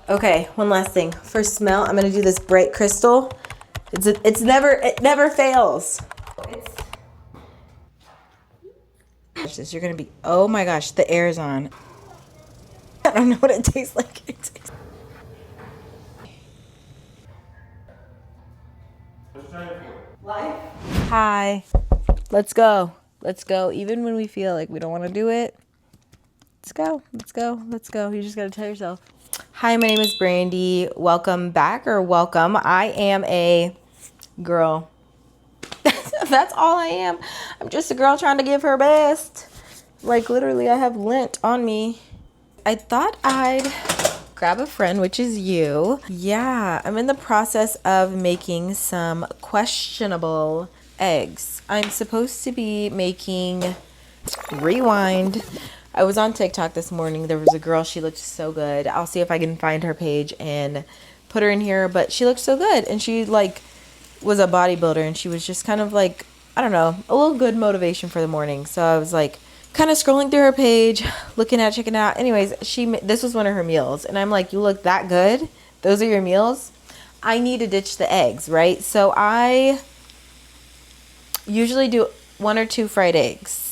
Okay, one last thing. For smell, I'm gonna do this bright crystal. It never fails. You're gonna be, oh my gosh, the air is on. I don't know what it tastes like. Life. Hi. Let's go. Let's go. Even when we feel like we don't want to do it. Let's go. Let's go. Let's go. You just gotta tell yourself. Hi, my name is Brandy. Welcome back, or welcome. I am a girl. That's all I am. I'm just a girl trying to give her best. Like, literally, I have lint on me. I thought I'd grab a friend, which is you. Yeah, I'm in the process of making some questionable eggs. I'm supposed to be making, rewind. I was on TikTok this morning. There was a girl, she looked so good. I'll see if I can find her page and put her in here, but she looked so good. And she like was a bodybuilder, and she was just kind of like, I don't know, a little good motivation for the morning. So I was like kind of scrolling through her page, checking it out. Anyways, this was one of her meals, and I'm like, you look that good? Those are your meals? I need to ditch the eggs, right? So I usually do 1 or 2 fried eggs.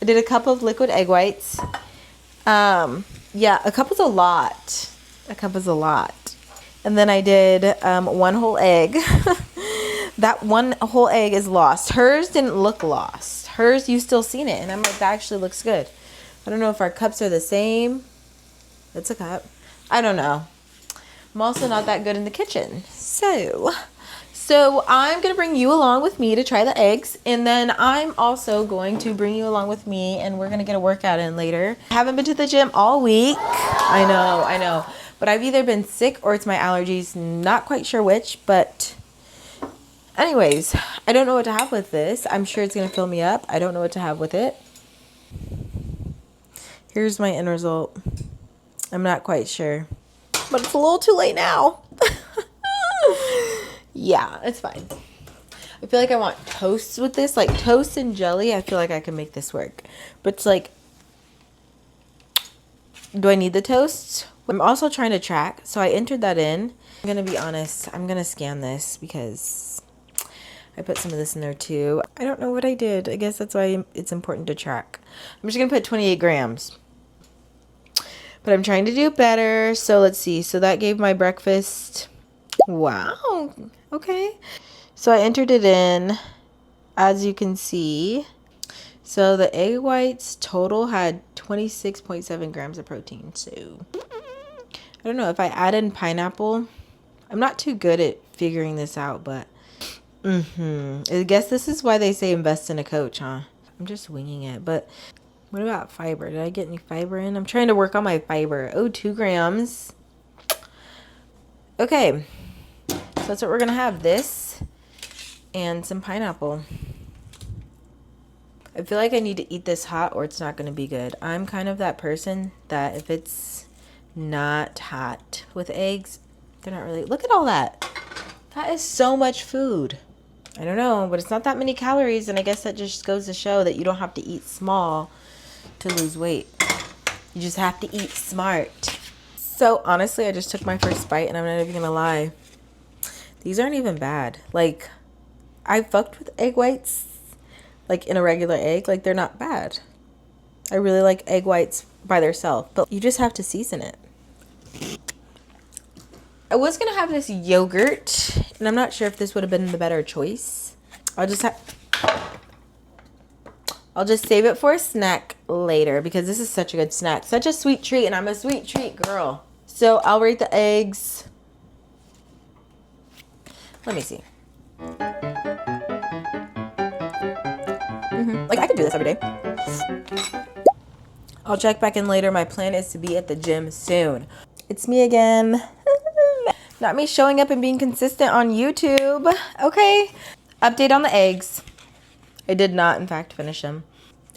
I did a cup of liquid egg whites. Yeah, a cup is a lot. A cup is a lot. And then I did 1 whole egg. That 1 whole egg is lost. Hers didn't look lost. Hers, you still seen it. And I'm like, that actually looks good. I don't know if our cups are the same. That's a cup. I don't know. I'm also not that good in the kitchen. So I'm going to bring you along with me to try the eggs. And then I'm also going to bring you along with me, and we're going to get a workout in later. I haven't been to the gym all week. I know. But I've either been sick or it's my allergies. Not quite sure which, but anyways, I don't know what to have with this. I'm sure it's going to fill me up. I don't know what to have with it. Here's my end result. I'm not quite sure, but it's a little too late now. Yeah, it's fine. I feel like I want toasts with this, like toast and jelly. I feel like I can make this work, but it's like, do I need the toast? I'm also trying to track, so I entered that in. I'm gonna be honest, I'm gonna scan this because I put some of this in there too. I don't know what I did. I guess that's why it's important to track. I'm just gonna put 28 grams. But I'm trying to do better. So let's see. So that gave my breakfast. Wow. Okay. So I entered it in, as you can see. So the egg whites total had 26.7 grams of protein. So I don't know if I add in pineapple. I'm not too good at figuring this out, but I guess this is why they say invest in a coach, huh? I'm just winging it. But what about fiber? Did I get any fiber in? I'm trying to work on my fiber. Oh, 2 grams. Okay. So that's what we're going to have. This and some pineapple. I feel like I need to eat this hot or it's not going to be good. I'm kind of that person that if it's not hot with eggs, they're not really... Look at all that. That is so much food. I don't know, but it's not that many calories, and I guess that just goes to show that you don't have to eat small to lose weight. You just have to eat smart. So honestly, I just took my first bite, and I'm not even gonna lie. These aren't even bad. Like, I fucked with egg whites, like in a regular egg. Like, they're not bad. I really like egg whites by themselves, but you just have to season it. I was gonna have this yogurt, and I'm not sure if this would have been the better choice. I'll just save it for a snack later because this is such a good snack. Such a sweet treat, and I'm a sweet treat girl. So I'll rate the eggs. Let me see. Like, I could do this every day. I'll check back in later. My plan is to be at the gym soon. It's me again. Not me showing up and being consistent on YouTube. Okay. Update on the eggs. I did not, in fact, finish them.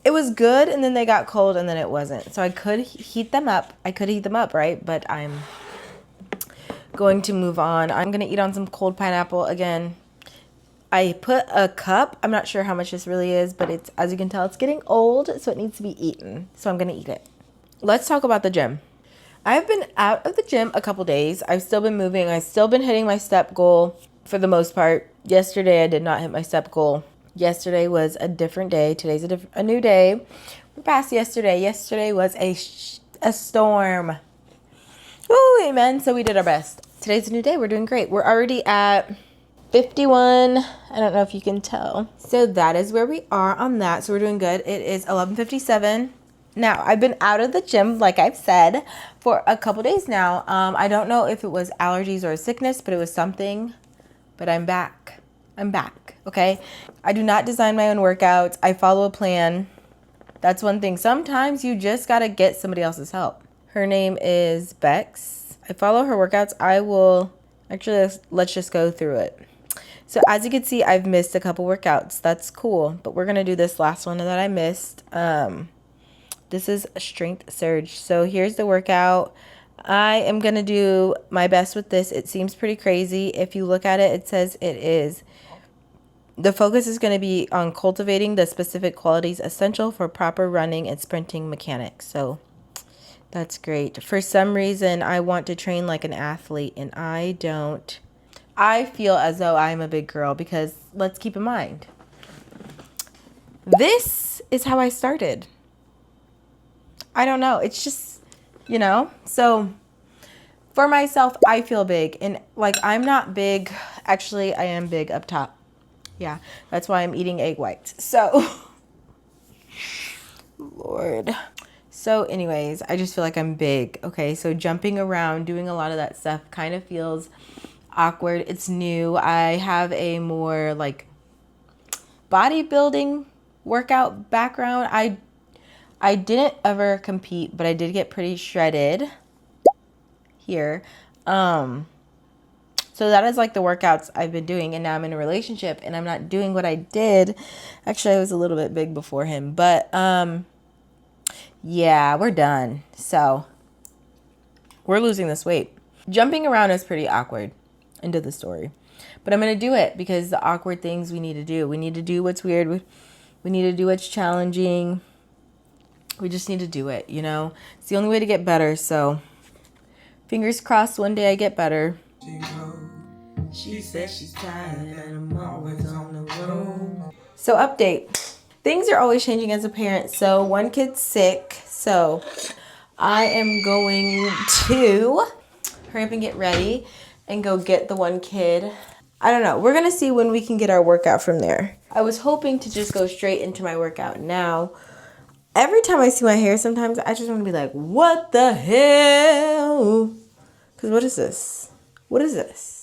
It was good, and then they got cold, and then it wasn't. So I could heat them up. Right? But I'm going to move on. I'm going to eat on some cold pineapple again. I put a cup. I'm not sure how much this really is, but it's, as you can tell, it's getting old, so it needs to be eaten. So I'm going to eat it. Let's talk about the gym. I've been out of the gym a couple days. I've still been moving. I've still been hitting my step goal for the most part. Yesterday, I did not hit my step goal. Yesterday was a different day. Today's a new day. We're past yesterday. Yesterday was a storm. Ooh, amen. So we did our best. Today's a new day. We're doing great. We're already at 51. I don't know if you can tell. So that is where we are on that. So we're doing good. It is 11:57. Now, I've been out of the gym, like I've said, for a couple days now. I don't know if it was allergies or a sickness, but it was something. But I'm back. I'm back, okay? I do not design my own workouts. I follow a plan. That's one thing. Sometimes you just got to get somebody else's help. Her name is Bex. I follow her workouts. Actually, let's just go through it. So as you can see, I've missed a couple workouts. That's cool. But we're going to do this last one that I missed. This is a strength surge. So here's the workout. I am going to do my best with this. It seems pretty crazy. If you look at it, it says it is. The focus is going to be on cultivating the specific qualities essential for proper running and sprinting mechanics. So that's great. For some reason, I want to train like an athlete, and I don't. I feel as though I'm a big girl because let's keep in mind, this is how I started. I don't know. It's just, so for myself, I feel big. And like, I'm not big. Actually, I am big up top. Yeah, that's why I'm eating egg whites. So, Lord. So anyways, I just feel like I'm big. Okay, so jumping around, doing a lot of that stuff kind of feels awkward. It's new. I have a more like bodybuilding workout background. I didn't ever compete, but I did get pretty shredded here. So that is like the workouts I've been doing, and now I'm in a relationship and I'm not doing what I did. Actually, I was a little bit big before him, but yeah, we're done. So we're losing this weight. Jumping around is pretty awkward. End of the story. But I'm going to do it because the awkward things we need to do. We need to do what's weird. We need to do what's challenging. We just need to do it, It's the only way to get better. So fingers crossed one day I get better. She says she's tired and I'm always on the road. So update. Things are always changing as a parent. So one kid's sick. So I am going to hurry up and get ready and go get the one kid. I don't know. We're going to see when we can get our workout from there. I was hoping to just go straight into my workout now. Every time I see my hair, sometimes I just want to be like, what the hell? Because what is this? What is this?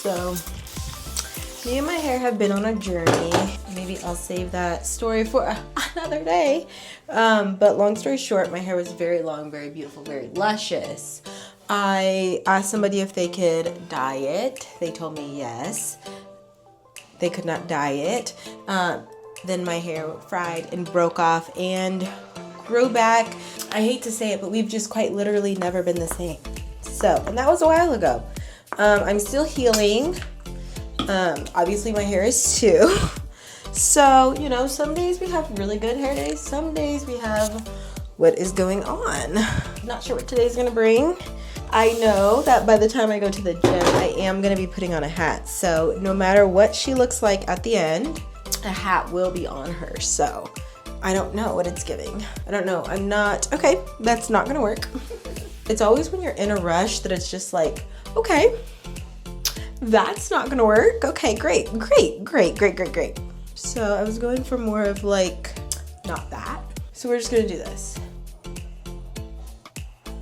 So me and my hair have been on a journey. Maybe I'll save that story for another day. But long story short, my hair was very long, very beautiful, very luscious. I asked somebody if they could dye it. They told me yes. They could not dye it. Then my hair fried and broke off and grew back. I hate to say it, but we've just quite literally never been the same. So, and that was a while ago. I'm still healing. Obviously my hair is too. So, some days we have really good hair days. Some days we have what is going on. Not sure what today's gonna bring. I know that by the time I go to the gym, I am gonna be putting on a hat. So no matter what she looks like at the end, a hat will be on her. So I don't know what it's giving. I don't know. I'm not, okay, that's not gonna work. It's always when you're in a rush that it's just like, okay, that's not gonna work. Okay, great. So I was going for more of like, not that. So we're just gonna do this.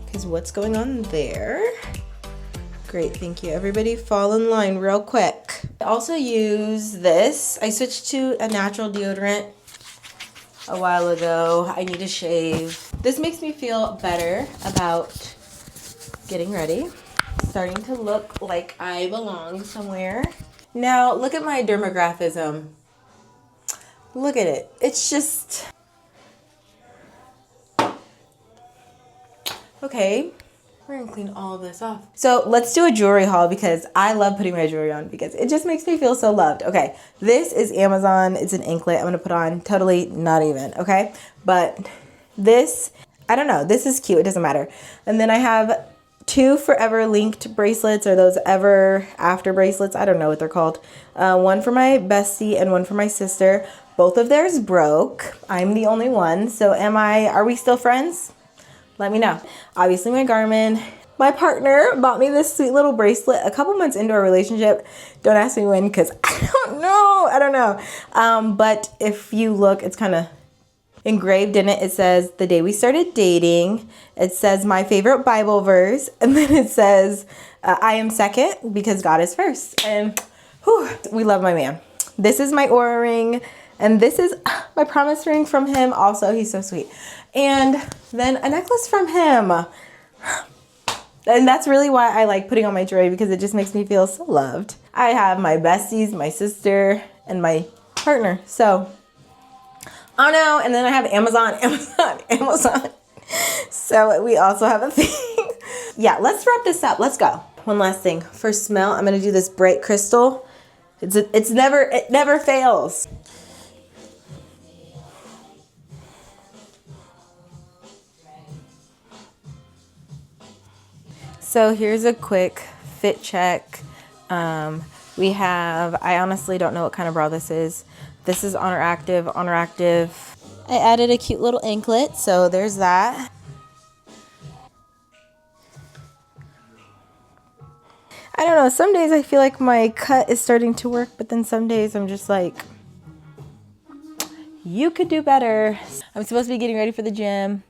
Because what's going on there? Great, thank you. Everybody fall in line real quick. I also use this. I switched to a natural deodorant a while ago. I need to shave. This makes me feel better about getting ready. Starting to look like I belong somewhere. Now, look at my dermographism. Look at it. It's just... Okay, we're gonna clean all of this off. So let's do a jewelry haul because I love putting my jewelry on because it just makes me feel so loved. Okay, this is Amazon. It's an anklet I'm gonna put on. Totally not even, okay? But this, I don't know, this is cute. It doesn't matter. And then I have 2 forever linked bracelets, or those ever after bracelets. I don't know what they're called. One for my bestie and one for my sister. Both of theirs broke. I'm the only one. So are we still friends? Let me know. Obviously my Garmin. My partner bought me this sweet little bracelet a couple months into our relationship. Don't ask me when because I don't know. But if you look, it's kind of engraved in it. It says the day we started dating. It says my favorite Bible verse. And then it says I am second because God is first. And whew, we love my man. This is my Oura ring. And this is my promise ring from him. Also, he's so sweet. And then a necklace from him. And that's really why I like putting on my jewelry because it just makes me feel so loved. I have my besties, my sister, and my partner. So, oh no, and then I have Amazon. So we also have a thing. Yeah, let's wrap this up. Let's go. One last thing. For smell, I'm gonna do this bright crystal. It never fails. So here's a quick fit check. I honestly don't know what kind of bra this is. This is Oneractive. I added a cute little anklet, so there's that. I don't know, some days I feel like my cut is starting to work, but then some days I'm just like, you could do better. I'm supposed to be getting ready for the gym,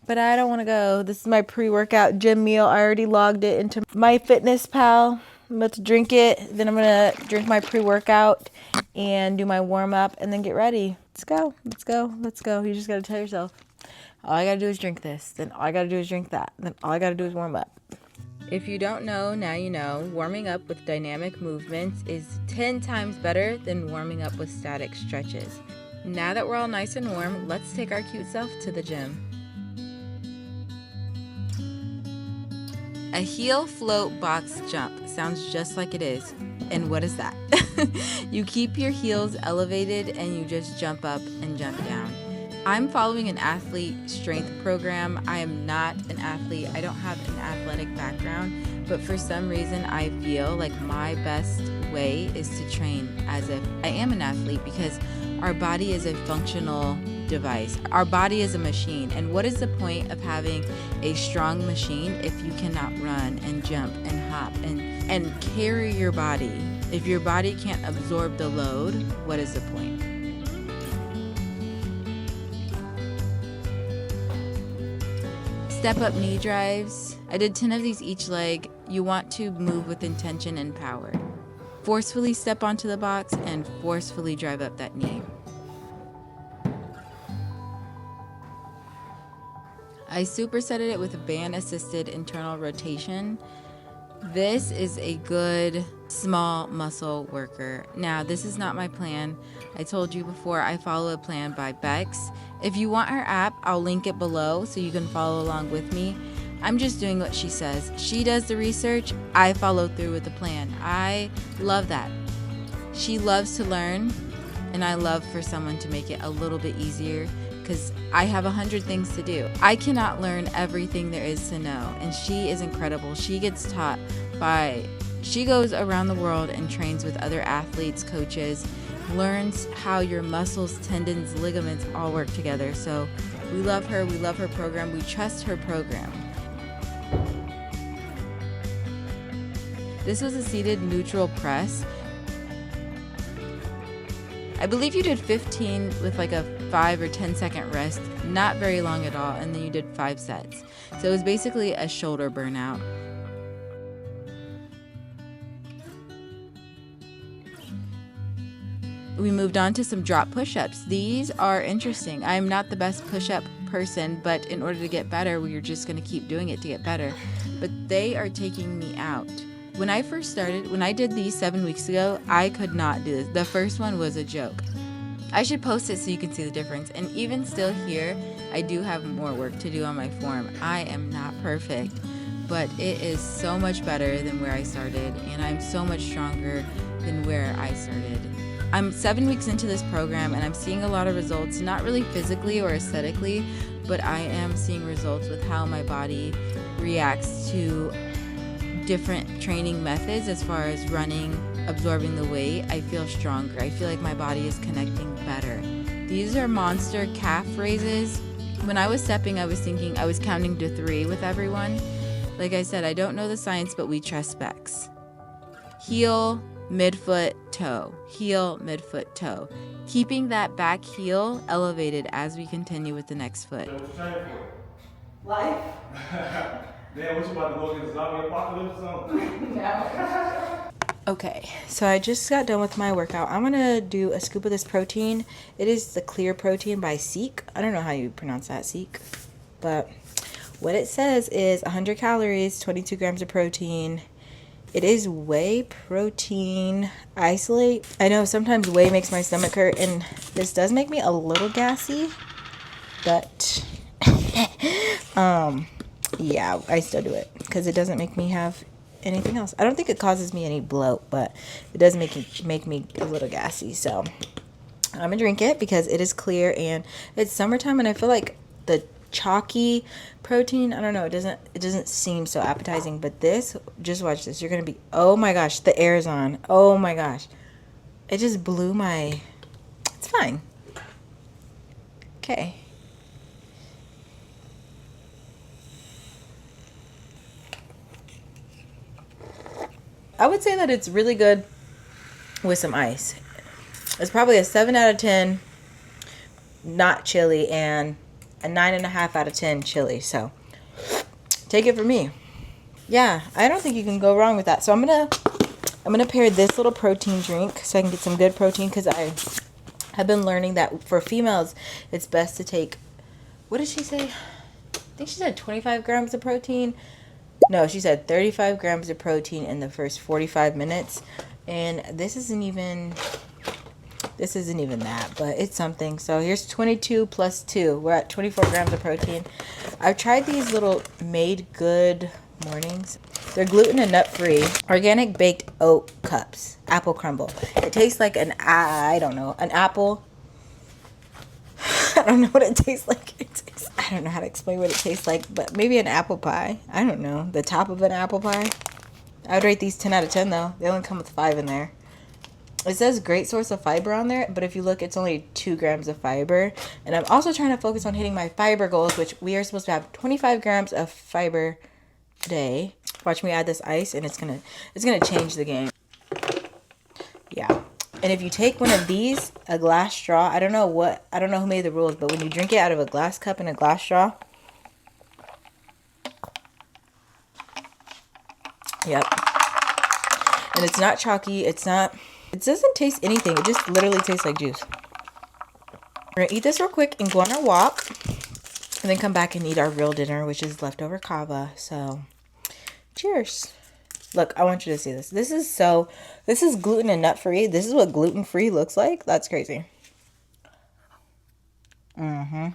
but I don't want to go. This is my pre-workout gym meal. I already logged it into my fitness pal. I'm about to drink it. Then I'm going to drink my pre-workout and do my warm-up and then get ready. Let's go. You just got to tell yourself, all I got to do is drink this. Then all I got to do is drink that. Then all I got to do is warm up. If you don't know, now you know. Warming up with dynamic movements is 10 times better than warming up with static stretches. Now that we're all nice and warm, let's take our cute self to the gym. A heel float box jump sounds just like it is. And what is that? You keep your heels elevated and you just jump up and jump down. I'm following an athlete strength program. I am not an athlete. I don't have an athletic background, but for some reason I feel like my best way is to train as if I am an athlete because our body is a functional device. Our body is a machine. And what is the point of having a strong machine if you cannot run and jump and hop and carry your body? If your body can't absorb the load, what is the point? Step up knee drives. I did 10 of these each leg. You want to move with intention and power. Forcefully step onto the box and forcefully drive up that knee. I supersetted it with a band-assisted internal rotation. This is a good small muscle worker. Now, this is not my plan. I told you before I follow a plan by Bex. If you want her app, I'll link it below so you can follow along with me. I'm just doing what she says. She does the research, I follow through with the plan. I love that. She loves to learn, and I love for someone to make it a little bit easier because I have 100 things to do. I cannot learn everything there is to know, and she is incredible. She gets taught she goes around the world and trains with other athletes, coaches, learns how your muscles, tendons, ligaments all work together. So we love her. We love her program. We trust her program. This was a seated neutral press. I believe you did 15 with like a 5 or 10 second rest, not very long at all, and then you did 5 sets. So it was basically a shoulder burnout. We moved on to some drop push-ups. These are interesting. I'm not the best push-up person, but in order to get better, we're just going to keep doing it to get better. But they are taking me out. When I first started, when I did these 7 weeks ago, I could not do this. The first one was a joke. I should post it so you can see the difference. And even still here, I do have more work to do on my form. I am not perfect, but it is so much better than where I started, and I'm so much stronger than where I started. I'm 7 weeks into this program, and I'm seeing a lot of results, not really physically or aesthetically, but I am seeing results with how my body reacts to different training methods. As far as running, absorbing the weight, I feel stronger. I feel like my body is connecting better. These are monster calf raises. When I was stepping, I was thinking I was counting to 3 with everyone. Like I said, I don't know the science, but we trust specs. Heel, midfoot, toe. Heel, midfoot, toe. Keeping that back heel elevated as we continue with the next foot. So what you training for? Life? Damn, what you about to go get a zombie apocalypse or something? No. Okay, so I just got done with my workout. I'm gonna do a scoop of this protein. It is the Clear Protein by Seek. I don't know how you pronounce that, Seek, but what it says is 100 calories, 22 grams of protein. It is whey protein isolate. I know sometimes whey makes my stomach hurt, and this does make me a little gassy, but yeah, I still do it because it doesn't make me have anything else. I don't think it causes me any bloat, but it does make me a little gassy. So I'm gonna drink it because it is clear and it's summertime, and I feel like the chalky protein, I don't know, it doesn't seem so appetizing, but this, just watch this, you're gonna be, oh my gosh, the air is on, oh my gosh, it just blew my, it's fine. Okay. I would say that it's really good with some ice. It's probably a 7 out of 10 not chili and a 9.5 out of 10 chili. So take it from me. Yeah, I don't think you can go wrong with that. So I'm gonna pair this little protein drink so I can get some good protein, because I have been learning that for females it's best to take, what did she say? I think she said 25 grams of protein. No, she said 35 grams of protein in the first 45 minutes. And this isn't even that, but it's something. So here's 22 plus 2. We're at 24 grams of protein. I've tried these little Made Good mornings. They're gluten and nut free. Organic baked oat cups. Apple crumble. It tastes like an apple. I don't know what it tastes like. I don't know how to explain what it tastes like, but maybe an apple pie. I don't know. The top of an apple pie. I would rate these 10 out of 10 though. They only come with 5 in there. It says great source of fiber on there, but if you look, it's only 2 grams of fiber. And I'm also trying to focus on hitting my fiber goals, which we are supposed to have 25 grams of fiber a day. Watch me add this ice, and it's gonna change the game. Yeah. And if you take one of these, a glass straw, I don't know who made the rules, but when you drink it out of a glass cup and a glass straw, yep. And it's not chalky, it doesn't taste anything, it just literally tastes like juice. We're gonna eat this real quick and go on our walk, and then come back and eat our real dinner, which is leftover kava. So, cheers. Look, I want you to see this. This is gluten and nut free. This is what gluten free looks like. That's crazy. Mm-hmm.